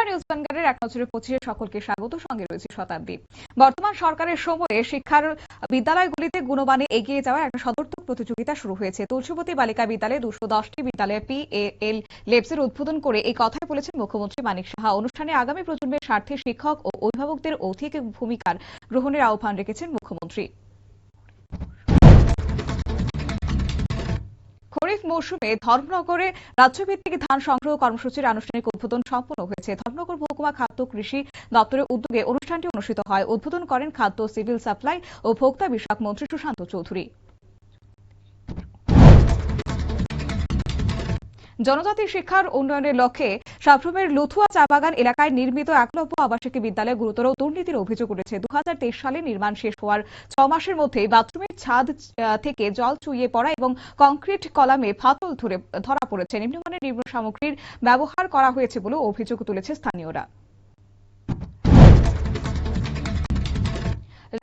নমস্কার, নিউজ ভ্যানগার্ডের এক নজরে 25 সকলকে স্বাগত। সঙ্গে রয়েছে শতাব্দী। বর্তমান সরকারের সময়ে শিক্ষার বিদ্যালয়গুলিতে গুণমানে এগিয়ে যাওয়ার একটা সদর্থক প্রতিযোগিতা শুরু হয়েছে। তুলসীবতী বালিকা বিদ্যালয়ে 210টি বিদ্যালয়ে PAL ল্যাবসের উদ্বোধন করে এই কথাই বলেছেন মুখ্যমন্ত্রী মানিক সাহা। অনুষ্ঠানে আগামী প্রজন্মের স্বার্থে শিক্ষক ও অভিভাবকদের অধিক ভূমিকার গ্রহণের আহ্বান রেখেছেন মুখ্যমন্ত্রী। খরিফ মৌসুমে ধর্মনগরে রাজ্যভিত্তিক ধান সংগ্রহ কর্মসূচির আনুষ্ঠানিক উদ্বোধন সম্পন্ন হয়েছে। ধর্মনগর মহকুমা খাদ্য কৃষি দপ্তরের উদ্যোগে অনুষ্ঠানটি অনুষ্ঠিত হয়। উদ্বোধন করেন খাদ্য, সিভিল সাপ্লাই ও ভোক্তা বিষয়ক মন্ত্রী সুশান্ত চৌধুরী। জনজাতি শিক্ষার উন্নয়নের লক্ষ্যে সাবরুমের লুথুয়া চা বাগান এলাকায় নির্মিত একলব্য আবাসিক বিদ্যালয়ে গুরুতর দুর্নীতির অভিযোগ উঠেছে। 2023 সালে নির্মাণ শেষ হওয়ার 6 মাসের মধ্যেই বাথরুমের ছাদ থেকে জল চুইয়ে পড়া এবং কংক্রিট কলামে ফাটল ধরা পড়েছে। নিম্নমানের নির্মাণ সামগ্রীর ব্যবহার করা হয়েছে বলে অভিযোগ তুলেছে স্থানীয়রা।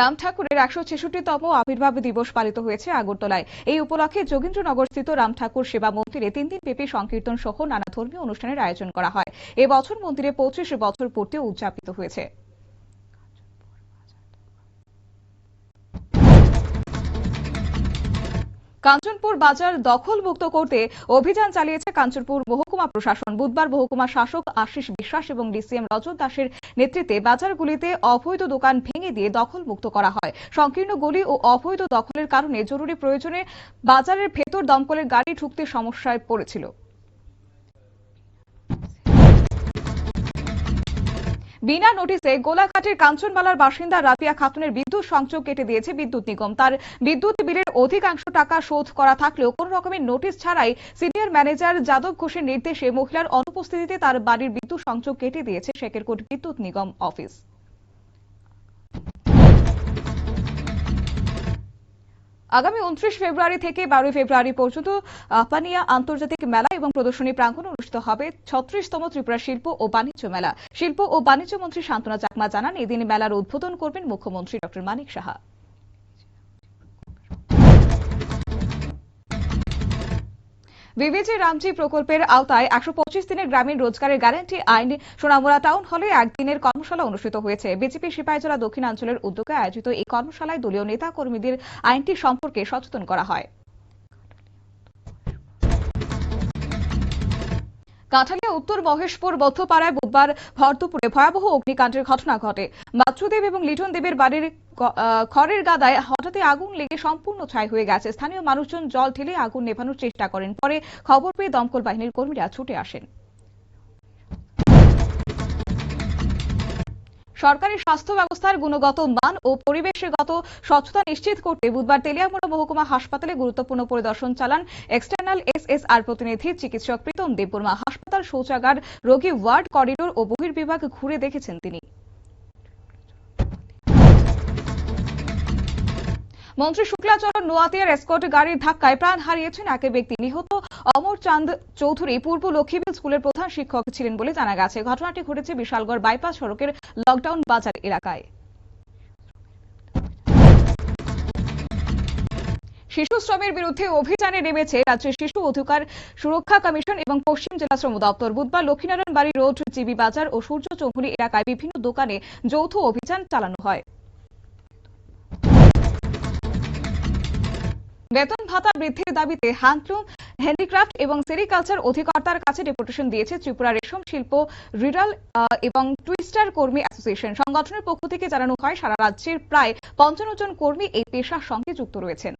রাম ঠাকুরের 166তম আবির্ভাব দিবস পালিত হয়েছে আগরতলায়। এই উপলক্ষে যোগীন্দ্রনগরস্থিত রাম ঠাকুর সেবা মন্দিরে 3 দিনব্যাপী সংকীর্তন সহ নানা ধর্মীয় অনুষ্ঠানের আয়োজন করা হয়। এবছর মন্দিরে 25 বছর পূর্তি উদযাপিত হয়েছে। কাঞ্চনপুর বাজার দখলমুক্ত করতে অভিযান চালিয়েছে কাঞ্চনপুর মহকুমা প্রশাসন। বুধবার মহকুমা শাসক আশিস বিশ্বাস এবং ডিসিএম রজত দাসের নেতৃত্বে বাজারগুলিতে অবৈধ দোকান ভেঙে দিয়ে দখলমুক্ত করা হয়। সংকীর্ণ গলি ও অবৈধ দখলের কারণে জরুরি প্রয়োজনে বাজারের ভেতর দমকলের গাড়ি ঢুকতে সমস্যায় পড়েছিল। বিনা নোটিসে গোলাঘাটের কাঞ্চনবালার বাসিন্দা রাবিয়া খাতুনের বিদ্যুৎ সংযোগ কেটে দিয়েছে বিদ্যুৎ নিগম। তার বিদ্যুৎ বিলের অধিকাংশ টাকা শোধ করা থাকলেও কোন রকমের নোটিশ ছাড়াই সিনিয়র ম্যানেজার যাদব ঘোষের নির্দেশে মহিলার অনুপস্থিতিতে তার বাড়ির বিদ্যুৎ সংযোগ কেটে দিয়েছে শেকেরকোট বিদ্যুৎ নিগম অফিস। আগামী 29 ফেব্রুয়ারি থেকে 12 ফেব্রুয়ারি পর্যন্ত পানিয়া আন্তর্জাতিক মেলা এবং প্রদর্শনী প্রাঙ্গণে অনুষ্ঠিত হবে 36তম ত্রিপুরা শিল্প ও বাণিজ্য মেলা। শিল্প ও বাণিজ্য মন্ত্রী শান্তনা চাকমা জানান, এদিন মেলার উদ্বোধন করবেন মুখ্যমন্ত্রী ডক্টর মানিক সাহা। বিবিজি রামজি প্রকল্পের আওতায় 125 দিনের গ্রামীণ রোজগারের গ্যারান্টি আইন সোনামুড়া টাউন হলে একদিনের কর্মশালা অনুষ্ঠিত হয়েছে। বিজেপি সিপাহীজলা দক্ষিণাঞ্চলের উদ্যোগে আয়োজিত এই কর্মশালায় দলীয় নেতা কর্মীদের আইনটি সম্পর্কে সচেতন করা হয়। কাঁঠালিয়া উত্তর মহেশপুর বৌদ্ধপাড়ায় বুধবার ভরদুপুরে ভয়াবহ অগ্নিকাণ্ডের ঘটনা ঘটে। বাচ্চুদেব এবং লিটন দেবের বাড়ির খড়ের গাদায় হঠাৎই আগুন লেগে সম্পূর্ণ ছাই হয়ে গেছে। স্থানীয় মানুষজন জল ঢেলে আগুন নেভানোর চেষ্টা করেন। পরে খবর পেয়ে দমকল বাহিনীর কর্মীরা ছুটে আসেন। সরকারি স্বাস্থ্য ব্যবস্থার গুণগত মান ও পরিবেশগত স্বচ্ছতা নিশ্চিত করতে বুধবার তেলিয়ামুড়া মহকুমা হাসপাতালে গুরুত্বপূর্ণ পরিদর্শন চালান এক্সটার্নাল SSR প্রতিনিধি চিকিৎসক প্রীতম দেববর্মা। হাসপাতাল, শৌচাগার, রোগী ওয়ার্ড, করিডোর ও বহির্বিভাগ ঘুরে দেখেছেন তিনি। মন্ত্রী শুক্লাচরণ নোয়াতিয়ার এসকর্ট গাড়ির ধাক্কায় প্রাণ হারিয়েছেন এক ব্যক্তি। নিহত অমর চাঁদ চৌধুরী পূর্ব লক্ষ্মীবিল স্কুলের প্রধান শিক্ষক ছিলেন বলে জানা গেছে। ঘটনাটি ঘটেছে বিশালগড় বাইপাস সড়কের লকডাউন বাজার এলাকায়। শিশু শ্রমের বিরুদ্ধে অভিযানে নেমেছে রাজ্যের শিশু অধিকার সুরক্ষা কমিশন এবং পশ্চিম জেলা শ্রম দপ্তর। বুধবার লক্ষ্মীনারায়ণ বাড়ি রোড, জিবি বাজার ও সূর্য চৌমুহনী এলাকায় বিভিন্ন দোকানে যৌথ অভিযান চালানো হয়। বেতন ভাতা বৃদ্ধির দাবিতে হ্যান্ডলুম, হ্যান্ডিক্রাফট এবং সেরিকালচার অধিকর্তার কাছে ডেপুটেশন দিয়েছে ত্রিপুরা রেশম শিল্প, রিডাল এবং টুইস্টার কর্মী অ্যাসোসিয়েশন। সংগঠনের পক্ষ থেকে জানানো হয়, সারা রাজ্যের প্রায় 55 জন কর্মী এই পেশার সঙ্গে যুক্ত রয়েছেন।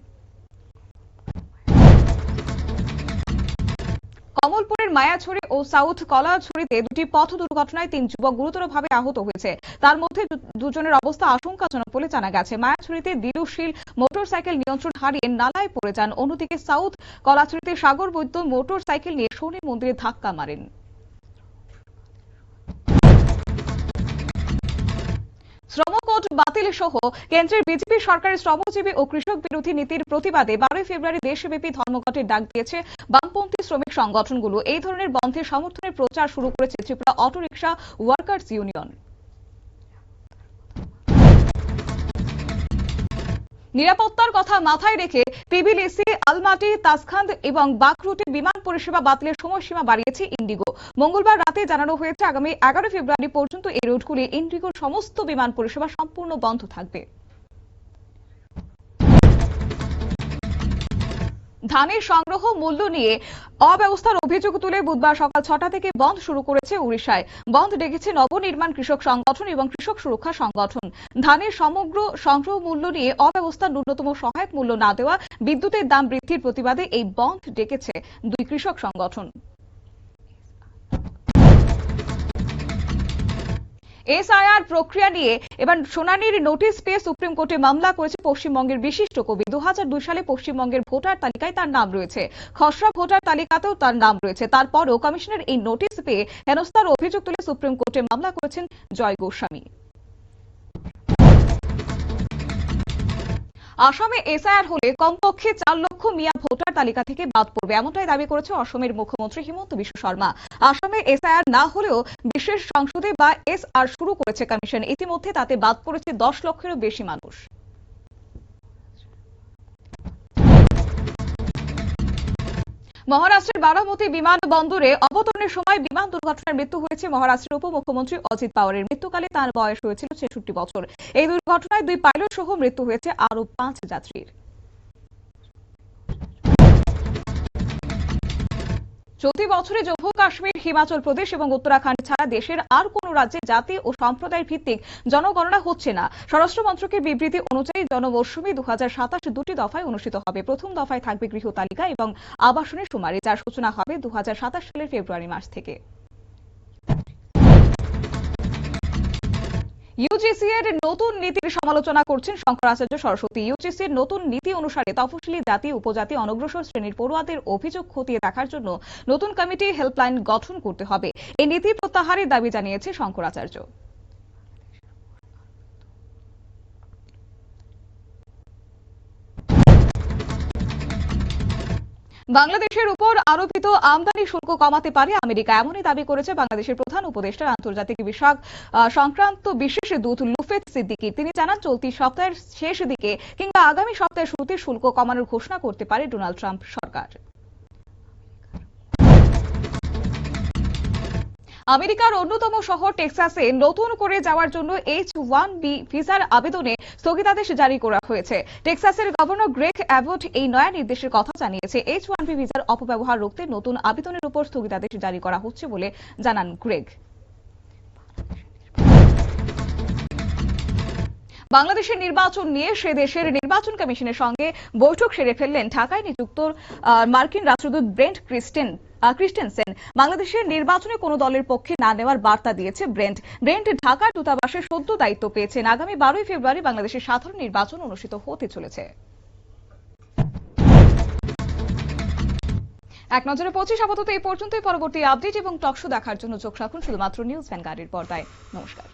কমলপুরের মায়াছড়ি ও সাউথ কলাছড়িতে দুটি পথ দুর্ঘটনায় 3 যুবক গুরুতরভাবে আহত হয়েছে। তার মধ্যে 2 জনের অবস্থা আশঙ্কাজনক বলে জানা গেছে। মায়াছড়িতে দিলুশীল মোটরসাইকেল নিয়ন্ত্রণ হারিয়ে নালায় পড়ে যান। অন্যদিকে সাউথ কলাছড়িতে সাগর বৈদ্য মোটরসাইকেল নিয়ে শনি মন্দিরে ধাক্কা মারেন। শ্রমকোড বাতিল সহ কেন্দ্রের বিজেপি সরকারের শ্রমজীবী ও কৃষক বিরোধী নীতির প্রতিবাদে 12 ফেব্রুয়ারি দেশব্যাপী ধর্মঘটের ডাক দিয়েছে বামপন্থী শ্রমিক সংগঠনগুলো। এই ধরনের বন্ধের সমর্থনে প্রচার শুরু করেছে ত্রিপুরা অটোরিকশা ওয়ার্কার্স ইউনিয়ন। নিরাপত্তার কথা মাথায় রেখে পিবিলিসি, আলমাটি, তাসখান্দ এবং বাকরুটে বিমান পরিষেবা বাতিলের সময়সীমা বাড়িয়েছে ইন্ডিগো। মঙ্গলবার রাতে জানানো হয়েছে আগামী 11 ফেব্রুয়ারি পর্যন্ত এই রুটগুলি ইন্ডিগোর সমস্ত বিমান পরিষেবা সম্পূর্ণ বন্ধ থাকবে। ধানের সংগ্রহ মূল্য নিয়ে অব্যবস্থার অভিযোগ তুলে বুধবার সকাল 6টা থেকে বন্ধ শুরু করেছে উড়িষ্যায়। বন্ধ ডেকেছে নবনির্মাণ কৃষক সংগঠন এবং কৃষক সুরক্ষা সংগঠন। ধানের সমগ্র সংগ্রহ মূল্য নিয়ে অব্যবস্থার ন্যূনতম সহায়ক মূল্য না দেওয়া, বিদ্যুতের দাম বৃদ্ধির প্রতিবাদে এই বন্ধ ডেকেছে দুই কৃষক সংগঠন। এসআইআর প্রক্রিয়া নিয়ে এবার শুনানির নোটিশ পেয়ে সুপ্রিম কোর্টে মামলা করেছে পশ্চিমবঙ্গের বিশিষ্ট কবি। 2002 সালে পশ্চিমবঙ্গের ভোটার তালিকায় তার নাম রয়েছে, খসড়া ভোটার তালিকাতেও তার নাম রয়েছে। তারপরও কমিশনের এই নোটিশ পেয়ে হেনস্থার অভিযোগ তুলে সুপ্রিম কোর্টে মামলা করেছেন জয় গোস্বামী। আসামে এসআইআর হলে কমপক্ষে 4 লক্ষ মিয়া ভোটার তালিকা থেকে বাদ পড়বে, এমনটাই দাবি করেছে অসমের মুখ্যমন্ত্রী হিমন্ত বিশ্ব শর্মা। আসামে এসআইআর না হলেও বিশেষ সংসদে বা এসআর শুরু করেছে কমিশন। ইতিমধ্যে তাতে বাদ পড়েছে 10 লক্ষেরও বেশি মানুষ। মহারাষ্ট্রের বারামতি বিমানবন্দরে অবতরণের সময় বিমান দুর্ঘটনায় মৃত্যু হয়েছে মহারাষ্ট্রের উপমুখ্যমন্ত্রী অজিত পাওয়ারের। মৃত্যুকালে তার বয়স হয়েছিল 66 বছর। এই দুর্ঘটনায় 2 পাইলট সহ মৃত্যু হয়েছে আরো 5 যাত্রীর। চলতি বছরে জম্মু কাশ্মীর, হিমাচল প্রদেশ এবং উত্তরাখণ্ড ছাড়া দেশের আর কোন রাজ্যে জাতি ও সম্প্রদায় ভিত্তিক জনগণনা হচ্ছে না। স্বরাষ্ট্র মন্ত্রকের বিবৃতি অনুযায়ী জনমৌসুমী 2027 দুটি দফায় অনুষ্ঠিত হবে। প্রথম দফায় থাকবে গৃহ তালিকা এবং আবাসনের শুমারি, যার সূচনা হবে 2027 সালের ফেব্রুয়ারি মাস থেকে। ইউজিসি এর নতুন নীতির সমালোচনা করছেন শঙ্করাচার্য সরস্বতী। ইউজিসি এর নতুন নীতি অনুসারে তফসিলি জাতি, উপজাতি, অনগ্রসর শ্রেণীর পড়ুয়াদের অভিযোগ খতিয়ে দেখার জন্য নতুন কমিটি হেল্পলাইন গঠন করতে হবে। এই নীতি প্রত্যাহারের দাবি জানিয়েছে শঙ্করাচার্য। বাংলাদেশের উপর আরোপিত আমদানি শুল্ক কমাতে পারে আমেরিকা, এমনই দাবি করেছে বাংলাদেশের প্রধান উপদেষ্টার আন্তর্জাতিক বিষয়ক সংক্রান্ত বিশেষ দূত লুফেত সিদ্দিকী। তিনি জানান, চলতি সপ্তাহের শেষ দিকে কিংবা আগামী সপ্তাহের শুরুতে শুল্ক কমানোর ঘোষণা করতে পারে ডোনাল্ড ট্রাম্প সরকার। আমেরিকার অন্যতম শহর টেক্সাসে নতুন করে যাওয়ার জন্য H-1B ভিসার আবেদনে স্থগিতাদেশ জারি করা হয়েছে। টেক্সাসের গভর্নর গ্রেগ অ্যাবট এই নয়া নির্দেশের কথা জানিয়েছে। H-1B ভিসার অপব্যবহার রুখতে নতুন আবেদনের উপর স্থগিতাদেশ জারি করা হচ্ছে বলে জানান গ্রেগ। বাংলাদেশের নির্বাচন নিয়ে সে দেশের নির্বাচন কমিশনের সঙ্গে বৈঠক সেরে ফেললেন ঢাকায় নিযুক্ত মার্কিন রাষ্ট্রদূত ব্রেন্ট ক্রিস্টেনসেন। বাংলাদেশের নির্বাচনে কোনো দলের পক্ষে না নেওয়ার বার্তা দিয়েছে ব্রেন্ট ঢাকার দূতাবাসে সদ্য দায়িত্ব পেয়েছেন। আগামী 12 ফেব্রুয়ারি বাংলাদেশের সাধারণ নির্বাচন অনুষ্ঠিত হতে চলেছে। এক নজরে 25 আপাতত এই পর্যন্তই। পরবর্তী আপডেট এবং টকশো দেখার জন্য চোখ রাখুন শুধুমাত্র নিউজ ভ্যানগার্ডের পর্দায়। নমস্কার।